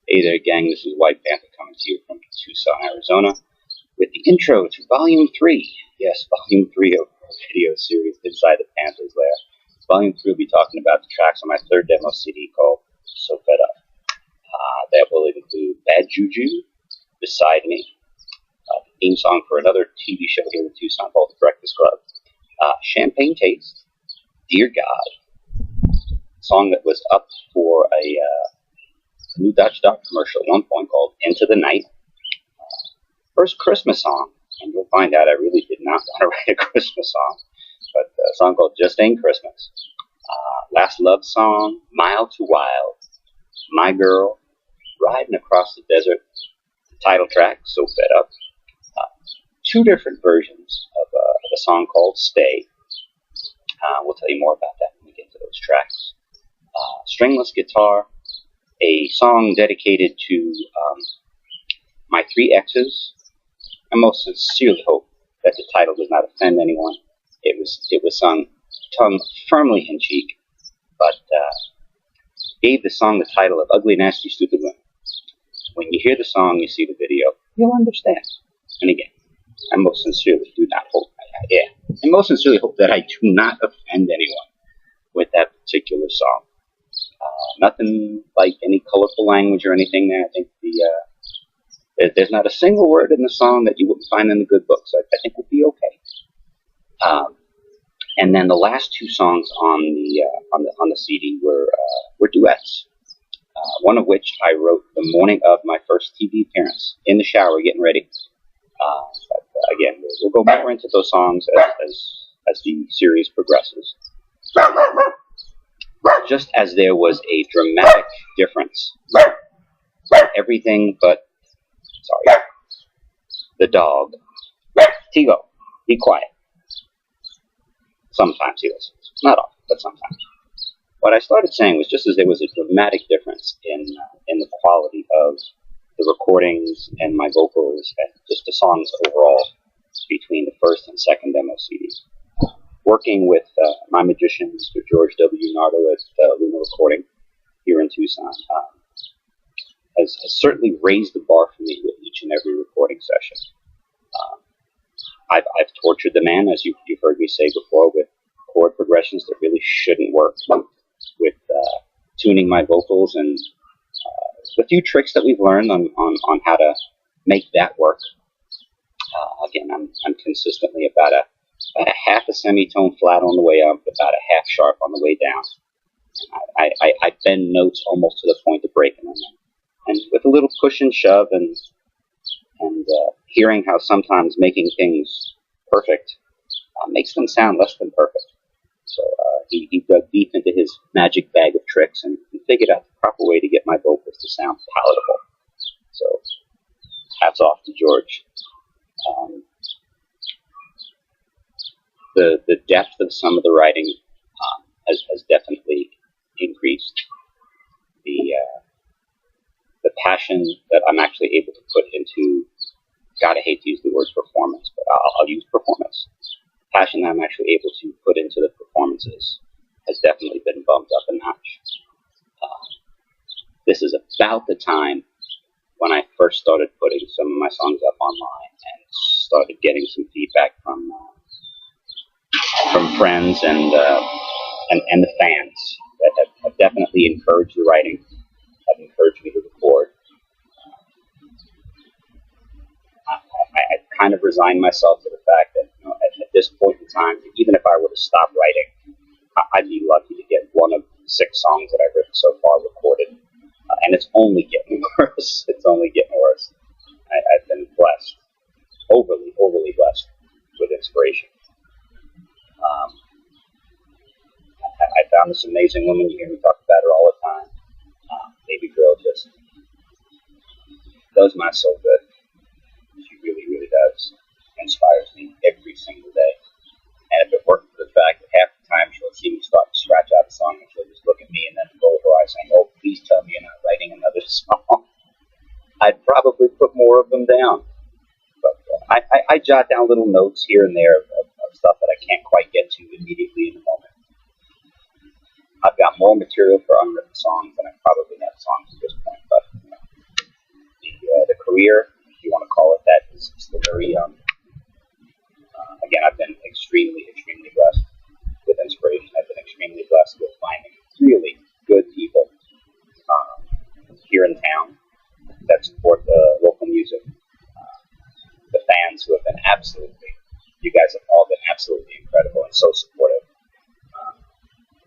Hey there, gang. This is White Panther coming to you from Tucson, Arizona, with the intro to Volume 3. Yes, Volume 3 of our video series, Inside the Panther's Lair. Volume 3 will be talking about the tracks on my third demo CD called So Fed Up. That will include Bad Juju, Beside Me, the theme song for another TV show here in Tucson called The Breakfast Club, Champagne Taste, Dear God, a song that was up for a new Dutch Dock commercial at one point called Into the Night, first Christmas song, and you'll find out I really did not want to write a Christmas song, but a song called Just Ain't Christmas, Last Love Song, Mile to Wild, My Girl, Riding Across the Desert, the title track, So Fed Up, two different versions of a song called Stay. We'll tell you more about that when we get to those tracks. Stringless guitar, a song dedicated to my three exes. I most sincerely hope that the title does not offend anyone. It was sung tongue firmly in cheek, but gave the song the title of Ugly, Nasty, Stupid Women. When you hear the song, you see the video, you'll understand. And again, I most sincerely do not hope, I most sincerely hope that I do not offend anyone with that particular song. Nothing like any colorful language or anything there. I think there's not a single word in the song that you wouldn't find in the good books. I think we'll be okay. And then the last two songs on the CD were duets. One of which I wrote the morning of my first TV appearance, in the shower, getting ready. But again, we'll go more into those songs as the series progresses. Just as there was a dramatic difference, everything but, the dog. Tigo, be quiet. Sometimes he listens. Not often, but sometimes. What I started saying was just as there was a dramatic difference in the quality of the recordings and my vocals and just the songs overall between the first and second demo CDs. Working with my magician, Mr. George W. Nardo at Luna Recording here in Tucson, has certainly raised the bar for me with each and every recording session. I've tortured the man, as you've heard me say before, with chord progressions that really shouldn't work, with tuning my vocals and a few tricks that we've learned on how to make that work. Again, I'm consistently about a half a semitone flat on the way up, about a half sharp on the way down. I bend notes almost to the point of breaking them. And with a little push and shove and hearing how sometimes making things perfect makes them sound less than perfect. So he dug deep into his magic bag of tricks and figured out the proper way to get my vocals to sound palatable. So hats off to George. The depth of some of the writing has definitely increased. The passion that I'm actually able to put into, God, I hate to use the word performance, but I'll use performance. Passion that I'm actually able to put into the performances has definitely been bumped up a notch. This is about the time when I first started putting some of my songs up online and started getting some feedback from friends and the fans that have definitely encouraged the writing, have encouraged me to record. I kind of resigned myself to the fact that at this point in time, even if I were to stop writing, I'd be lucky to get one of 6 songs that I've written so far recorded. And it's only getting worse. It's only getting worse. I've been blessed, overly blessed with inspiration. I found this amazing woman. You hear me talk about her all the time. Baby girl just does my soul good. She really, really does. Inspires me every single day. And if it weren't for the fact that half the time she'll see me start to scratch out a song and she'll just look at me and then roll her eyes saying, "Oh, please tell me you're not writing another song," I'd probably put more of them down. But I jot down little notes here and there of stuff that I can't quite get to immediately in the moment. I've got more material for unwritten songs than I probably have songs at this point, but career, if you want to call it that, is still very young. Again, I've been extremely, extremely blessed with inspiration. I've been extremely blessed with finding really good people here in town that support the local music. The fans who have been you guys have all been absolutely incredible and so supportive.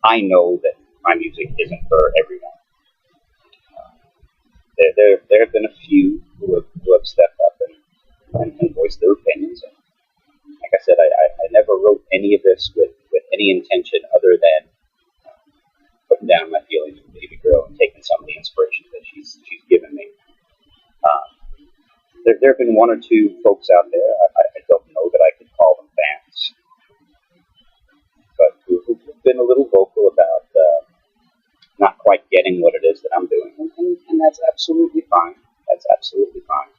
I know that my music isn't for everyone. There have been a few who have stepped up and voiced their opinions. And like I said, I never wrote any of this with any intention other than putting down my feelings for Baby Girl and taking some of the inspiration that she's given me. There have been one or two folks out there, I don't know that I could call them fans, but who've been a little vocal about not quite getting what it is that I'm doing, and that's absolutely fine. That's absolutely fine.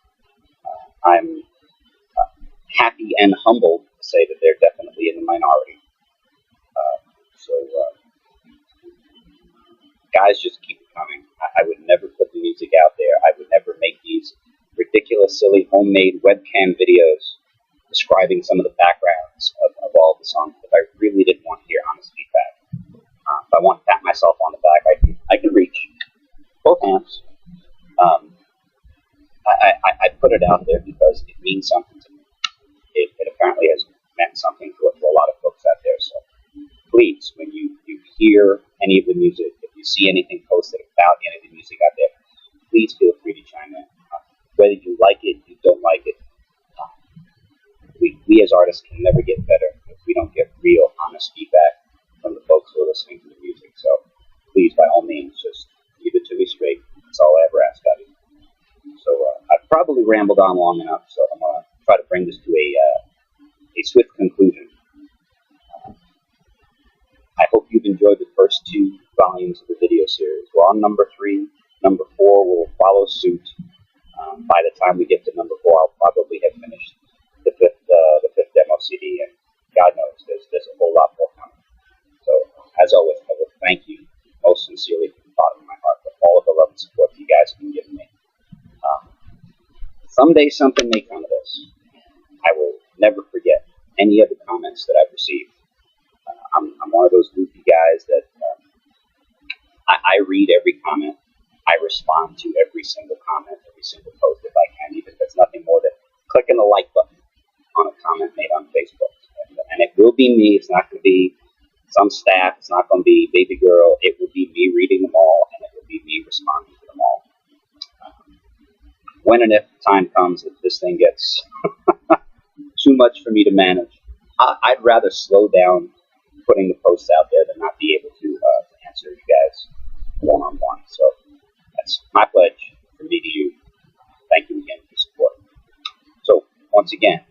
I'm happy and humbled to say that they're definitely in the minority. So guys, just keep it coming. I would never put the music out there. I would never make these ridiculous, silly, homemade webcam videos describing some of the backgrounds of all the songs, but I really didn't want to hear honest feedback. If I want to pat myself on the back, I can reach both hands. I put it out there because it means something to me. It apparently has meant something to a lot of folks out there. So please, when you hear any of the music, if you see anything posted about any of the music out there, please feel free to chime in. Whether you like it, you don't like it, we as artists can never get better if we don't get real, honest feedback from the folks who are listening to the music. So please, by all means, just give it to me straight. That's all I ever ask of you. So I've probably rambled on long enough, so I'm going to try to bring this to a swift conclusion. I hope you've enjoyed the first 2 volumes of the video series. We're on number 3. Number 4 will follow suit. By the time we get to number 4, I'll probably have finished the fifth demo CD, and God knows there's a whole lot more coming. So, as always, I will thank you most sincerely from the bottom of my heart for all of the love and support that you guys have been giving me. Someday something may come of this. I will never forget any of the comments that I've received. I'm one of those goofy guys that I read every comment. I respond to every single comment, every single post if I can, even if it's nothing more than clicking the like button on a comment made on Facebook. And it will be me. It's not going to be some staff. It's not going to be Baby Girl. It will be me reading them all, and it will be me responding to them all. When and if the time comes that this thing gets too much for me to manage, I'd rather slow down putting the posts out there than not be able to answer you guys one-on-one. So that's my pledge from me to you. Thank you again for your support. So once again,